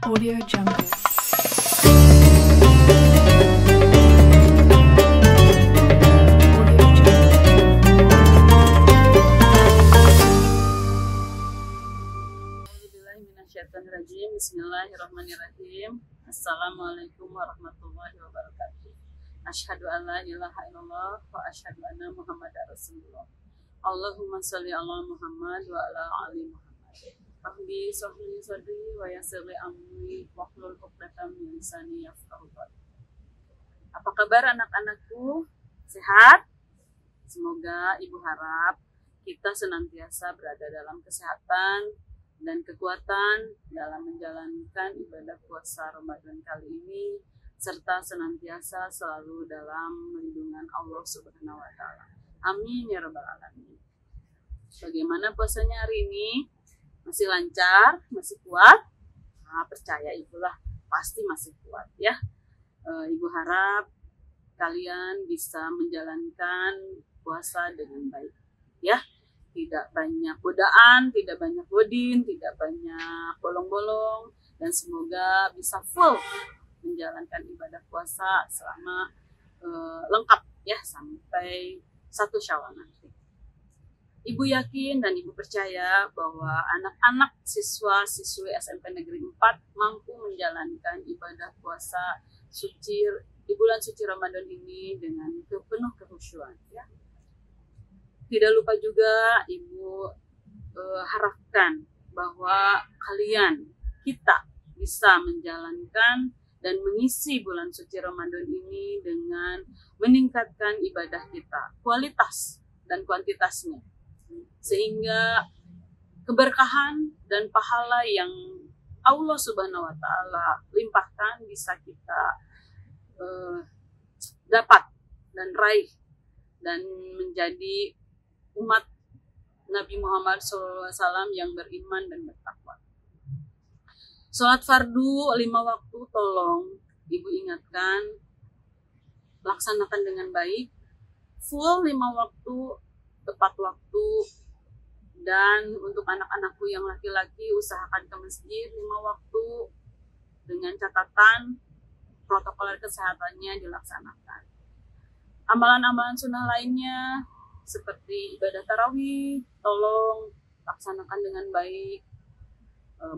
Audio Jungle. Bismillahirrahmanirrahim. Assalamualaikum warahmatullahi wabarakatuh. Asyhadu an la ilaha illallah wa asyhadu anna Muhammadar Rasulullah. Allahumma sholli ala Muhammad wa ala ali Muhammad. Rabbi sholli sadri wa yassir li amri wahlul 'uqdatam min lisani yafqahu qawli. Apa kabar anak-anakku? Sehat? Semoga Ibu harap kita senantiasa berada dalam kesehatan dan kekuatan dalam menjalankan ibadah puasa Ramadan kali ini, serta senantiasa selalu dalam lindungan Allah Subhanahu wa Ta'ala. Amin ya Rabbal Alamin. Bagaimana puasanya hari ini? Masih lancar? Masih kuat? Nah, percaya Ibu lah, pasti masih kuat ya. Ibu harap kalian bisa menjalankan puasa dengan baik ya. Tidak banyak godaan, tidak banyak godin, tidak banyak bolong-bolong, dan semoga bisa full menjalankan ibadah puasa selama lengkap ya sampai 1 Syawal nanti. Ibu yakin dan Ibu percaya bahwa anak-anak siswa-siswi SMP Negeri 4 mampu menjalankan ibadah puasa suci di bulan suci Ramadan ini dengan penuh kekhusyuan ya. Tidak lupa juga Ibu harapkan bahwa kita bisa menjalankan dan mengisi bulan suci Ramadan ini dengan meningkatkan ibadah kita, kualitas dan kuantitasnya, sehingga keberkahan dan pahala yang Allah Subhanahu wa Ta'ala limpahkan bisa kita dapat dan raih dan menjadi umat Nabi Muhammad SAW yang beriman dan bertakwa. Sholat fardu 5 waktu tolong Ibu ingatkan, laksanakan dengan baik, full 5 waktu, tepat waktu. Dan untuk anak-anakku yang laki-laki, usahakan ke masjid 5 waktu dengan catatan protokol kesehatannya dilaksanakan. Amalan-amalan sunnah lainnya seperti ibadah tarawih, tolong laksanakan dengan baik.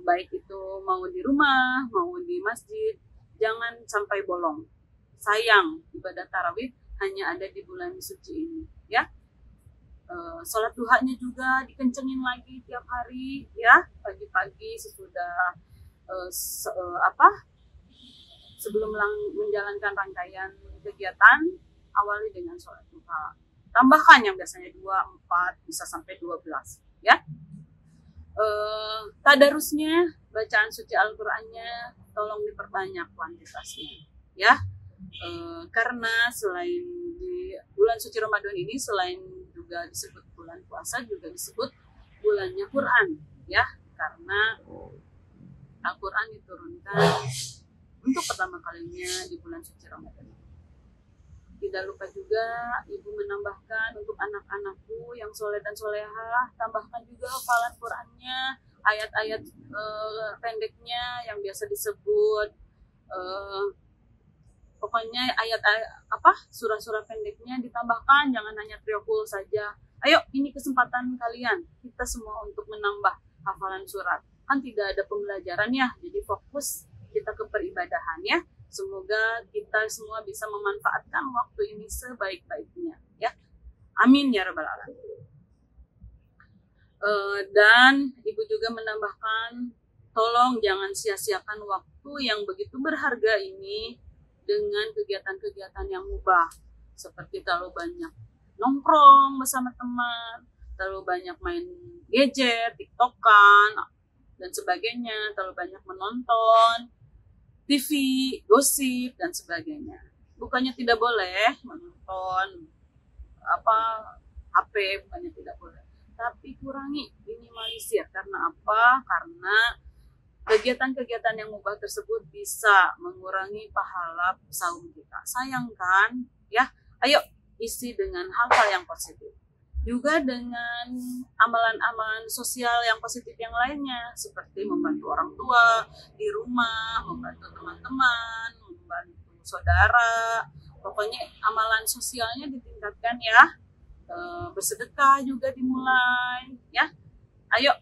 Baik itu mau di rumah, mau di masjid, jangan sampai bolong. Sayang, ibadah tarawih hanya ada di bulan suci ini, ya. Sholat duhanya juga dikencengin lagi tiap hari, ya. Pagi-pagi sesudah sebelum menjalankan rangkaian kegiatan, awali dengan sholat duha. Tambahkan yang biasanya 2, 4, bisa sampai 12 ya. Tadarusnya, bacaan suci Al-Qur'annya tolong diperbanyak kuantitasnya ya. Karena selain di bulan suci Ramadan ini, selain juga disebut bulan puasa, juga disebut bulannya Quran ya, karena Al-Quran diturunkan untuk pertama kalinya di bulan suci Ramadan. Tidak lupa juga Ibu menambahkan untuk anak-anakku yang soleh dan solehah, tambahkan juga hafalan Qurannya, ayat-ayat pendeknya yang biasa disebut pokoknya surah-surah pendeknya ditambahkan, jangan hanya triokul saja. Ayo, ini kesempatan kalian, kita semua untuk menambah hafalan surat. Kan tidak ada pembelajaran ya, jadi fokus kita ke peribadahan ya. Semoga kita semua bisa memanfaatkan waktu ini sebaik-baiknya ya. Amin ya Rabbal Alamin. Dan Ibu juga menambahkan, tolong jangan sia-siakan waktu yang begitu berharga ini dengan kegiatan-kegiatan yang mubah, seperti terlalu banyak nongkrong bersama teman, terlalu banyak main gadget, tiktokan dan sebagainya, terlalu banyak menonton TV, gosip, dan sebagainya. Bukannya tidak boleh menonton HP, bukannya tidak boleh. Tapi kurangi, minimalisir. Karena apa? Karena kegiatan-kegiatan yang mubah tersebut bisa mengurangi pahala saum kita. Sayangkan, ya. Ayo, isi dengan hal-hal yang positif. Juga dengan amalan-amalan sosial yang positif yang lainnya, seperti membantu orang tua di rumah, rumah, membantu teman-teman, membantu saudara. Pokoknya amalan sosialnya ditingkatkan ya. Bersedekah juga dimulai ya. Ayo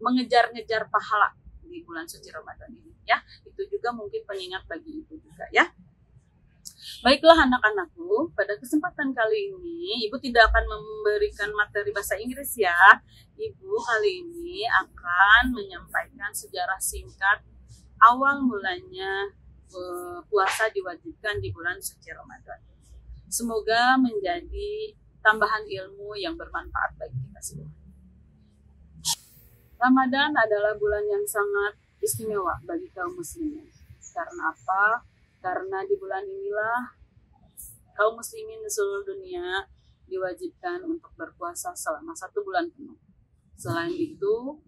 mengejar-ngejar pahala di bulan suci Ramadan ini ya. Itu juga mungkin pengingat bagi ibu juga ya. Baiklah anak-anakku, pada kesempatan kali ini Ibu tidak akan memberikan materi bahasa Inggris ya. Ibu kali ini akan menyampaikan sejarah singkat awal mulanya puasa diwajibkan di bulan suci Ramadan. Semoga menjadi tambahan ilmu yang bermanfaat bagi kita semua. Ramadan adalah bulan yang sangat istimewa bagi kaum muslimin. Karena apa? Karena di bulan inilah kaum muslimin di seluruh dunia diwajibkan untuk berpuasa selama 1 bulan penuh. Selain itu,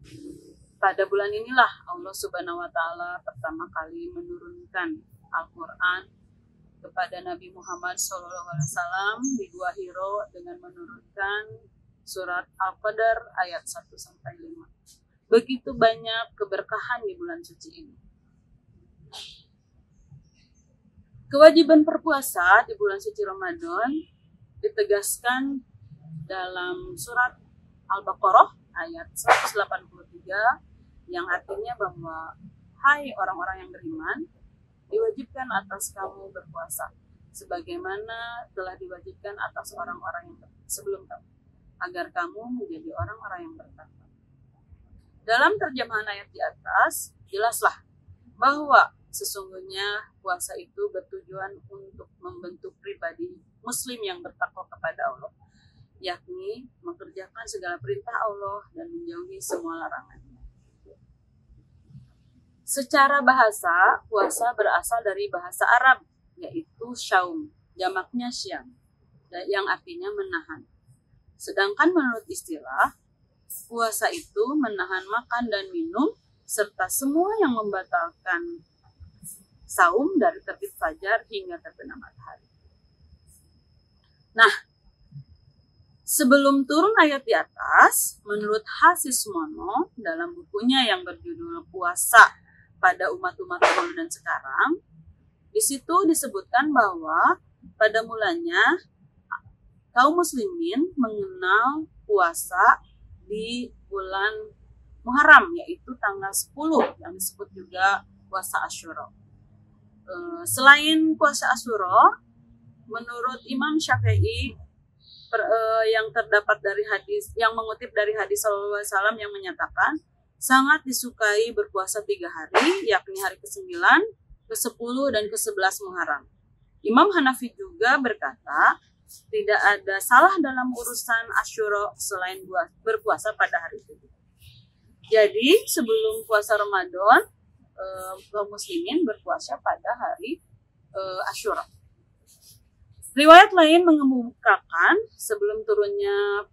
pada bulan inilah Allah Subhanahu wa Ta'ala pertama kali menurunkan Al-Quran kepada Nabi Muhammad SAW di Gua Hiro dengan menurunkan surat Al-Qadar ayat 1-5. Begitu banyak keberkahan di bulan suci ini. Kewajiban berpuasa di bulan suci Ramadan ditegaskan dalam surat Al-Baqarah ayat 183 yang artinya bahwa hai orang-orang yang beriman, diwajibkan atas kamu berpuasa sebagaimana telah diwajibkan atas orang-orang yang sebelum kamu, agar kamu menjadi orang-orang yang bertakwa. Dalam terjemahan ayat di atas, jelaslah bahwa sesungguhnya puasa itu bertujuan untuk membentuk pribadi muslim yang bertakwa kepada Allah, yakni mengerjakan segala perintah Allah dan menjauhi semua larangannya. Secara bahasa, puasa berasal dari bahasa Arab, yaitu syaum, jamaknya syam, yang artinya menahan. Sedangkan menurut istilah, puasa itu menahan makan dan minum, serta semua yang membatalkan saum dari terbit fajar hingga terbenam matahari. Nah, sebelum turun ayat di atas, menurut Hasismono dalam bukunya yang berjudul Puasa pada Umat-Umat Dahulu dan Sekarang, di situ disebutkan bahwa pada mulanya kaum muslimin mengenal puasa di bulan Muharram, yaitu tanggal 10 yang disebut juga puasa Asyura. Selain puasa Asyura, menurut Imam Syafi'i yang terdapat dari hadis, yang mengutip dari hadis sallallahu alaihi wasallam yang menyatakan sangat disukai berpuasa 3 hari, yakni hari ke-9, ke-10, dan ke-11 Muharram. Imam Hanafi juga berkata, tidak ada salah dalam urusan Asyura selain berpuasa pada hari itu. Jadi, sebelum puasa Ramadan, kaum muslimin berpuasa pada hari Asyura. Riwayat lain mengemukakan sebelum turunnya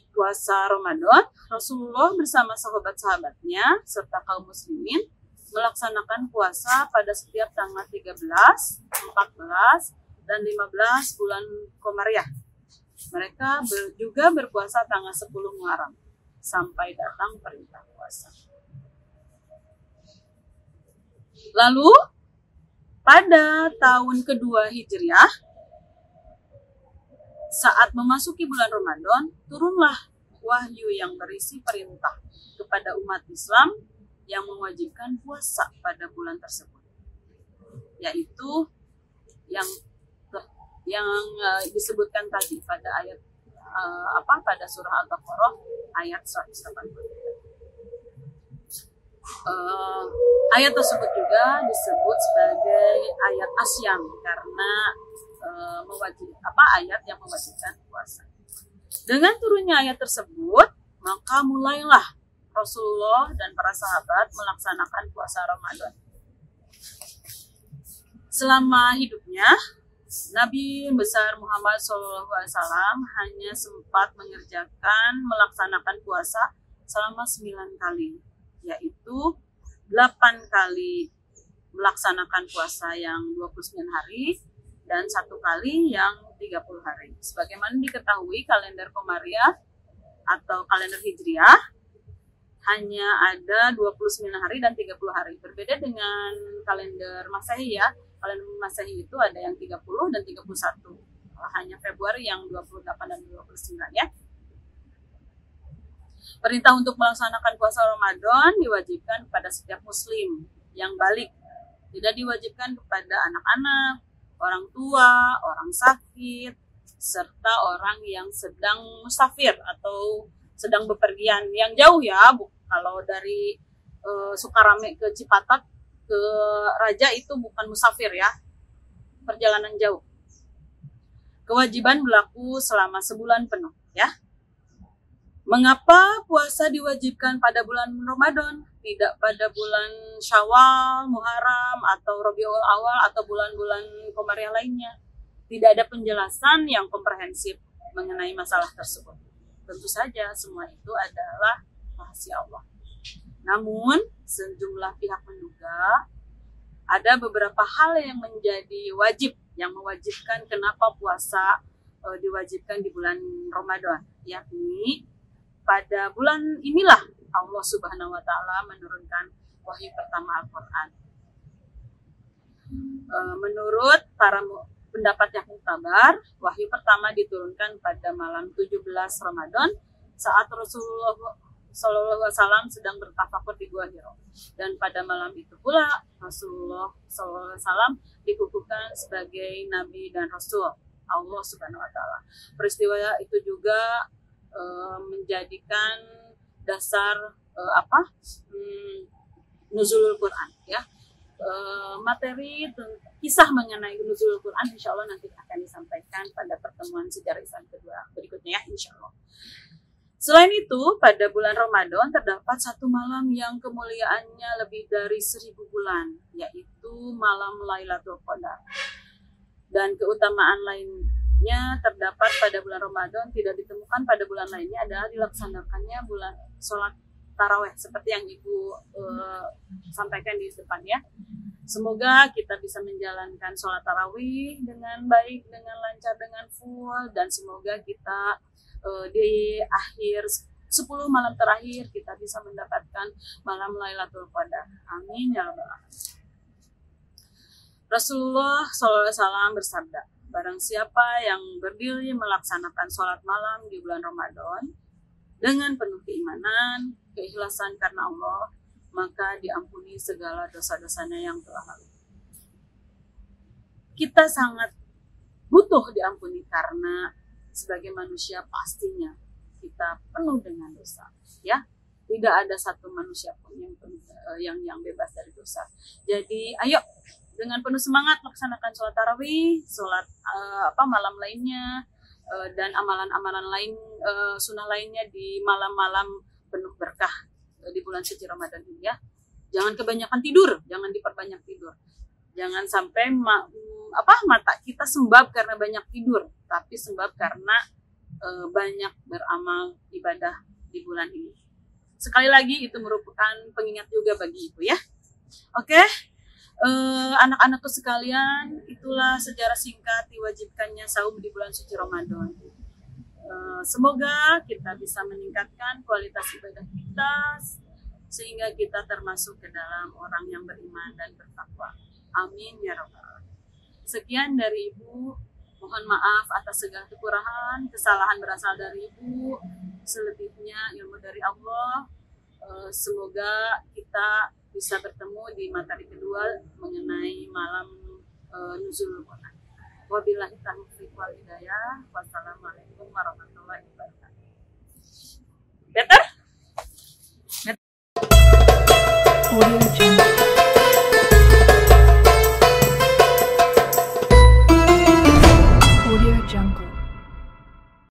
puasa Ramadan, Rasulullah bersama sahabat-sahabatnya serta kaum muslimin melaksanakan puasa pada setiap tanggal 13, 14, dan 15 bulan Komariah. Mereka juga berpuasa tanggal 10 Muharram sampai datang perintah puasa. Lalu pada tahun kedua Hijriah, saat memasuki bulan Ramadan, turunlah wahyu yang berisi perintah kepada umat Islam yang mewajibkan puasa pada bulan tersebut, yaitu yang disebutkan tadi pada ayat pada surah Al-Baqarah ayat 183. Ayat tersebut juga disebut sebagai ayat asyam karena ayat yang mewajibkan puasa. Dengan turunnya ayat tersebut, maka mulailah Rasulullah dan para sahabat melaksanakan puasa Ramadan. Selama hidupnya, Nabi besar Muhammad SAW hanya sempat melaksanakan puasa selama 9 kali, yaitu 8 kali melaksanakan puasa yang 29 hari dan 1 kali yang 30 hari. Sebagaimana diketahui kalender Komariah atau kalender Hijriah hanya ada 29 hari dan 30 hari. Berbeda dengan kalender Masehi ya. Kalender Masehi itu ada yang 30 dan 31. Hanya Februari yang 28 dan 29 ya. Perintah untuk melaksanakan puasa Ramadan diwajibkan pada setiap muslim yang balik. Tidak diwajibkan kepada anak-anak, orang tua, orang sakit, serta orang yang sedang musafir atau sedang bepergian yang jauh ya. Kalau dari Sukarame ke Cipatat ke Raja itu bukan musafir ya, perjalanan jauh. Kewajiban berlaku selama sebulan penuh ya. Mengapa puasa diwajibkan pada bulan Ramadan, tidak pada bulan Syawal, Muharram, atau Rabiul Awal, atau bulan-bulan Komariah lainnya? Tidak ada penjelasan yang komprehensif mengenai masalah tersebut. Tentu saja semua itu adalah rahasia Allah. Namun, sejumlah pihak menduga ada beberapa hal yang menjadi wajib, yang mewajibkan kenapa puasa diwajibkan di bulan Ramadan, yakni pada bulan inilah Allah Subhanahu wa Ta'ala menurunkan wahyu pertama Al-Quran. Menurut para pendapat yang muktabar, wahyu pertama diturunkan pada malam 17 Ramadan saat Rasulullah SAW sedang bertafakur di Gua Hira. Dan pada malam itu pula Rasulullah SAW dikukuhkan sebagai Nabi dan Rasul Allah Subhanahu wa Ta'ala. Peristiwa itu juga menjadikan dasar nuzulul Quran ya. Materi kisah mengenai nuzulul Quran insya Allah nanti akan disampaikan pada pertemuan sejarah Islam kedua berikutnya ya, insya Allah. Selain itu, pada bulan Ramadan terdapat satu malam yang kemuliaannya lebih dari 1000 bulan, yaitu malam Lailatul Qadar. Dan keutamaan lainnya terdapat pada bulan Ramadan, tidak ditemukan pada bulan lainnya, adalah dilaksanakannya bulan sholat taraweh seperti yang Ibu sampaikan di depan ya. Semoga kita bisa menjalankan sholat tarawih dengan baik, dengan lancar, dengan full, dan semoga kita di akhir 10 malam terakhir kita bisa mendapatkan malam Lailatul Qadar. Amin ya rabbal alamin. Rasulullah SAW bersabda, barang siapa yang berdiri melaksanakan sholat malam di bulan Ramadan dengan penuh keimanan, keikhlasan karena Allah, maka diampuni segala dosa-dosanya yang telah lalu. Kita sangat butuh diampuni karena sebagai manusia pastinya kita penuh dengan dosa, ya. Tidak ada satu manusia pun yang bebas dari dosa. Jadi, ayo dengan penuh semangat laksanakan sholat tarawih, sholat malam lainnya, dan amalan-amalan lain, sunnah lainnya di malam-malam penuh berkah di bulan suci Ramadan ini ya. Jangan kebanyakan tidur, jangan diperbanyak tidur. Jangan sampai mata kita sembab karena banyak tidur, tapi sembab karena banyak beramal ibadah di bulan ini. Sekali lagi itu merupakan pengingat juga bagi Ibu ya. Oke. Anak-anakku sekalian, itulah sejarah singkat diwajibkannya saum di bulan suci Ramadan. Semoga kita bisa meningkatkan kualitas ibadah kita sehingga kita termasuk ke dalam orang yang beriman dan bertakwa. Amin ya rabbal alamin. Sekian dari Ibu. Mohon maaf atas segala kekurangan, kesalahan berasal dari Ibu. Selebihnya ilmu dari Allah. Semoga kita bisa bertemu di materi kedua mengenai malam nuzulul Quran. Wabillahi taufiq wal hidayah. Wassalamualaikum warahmatullahi wabarakatuh. Better?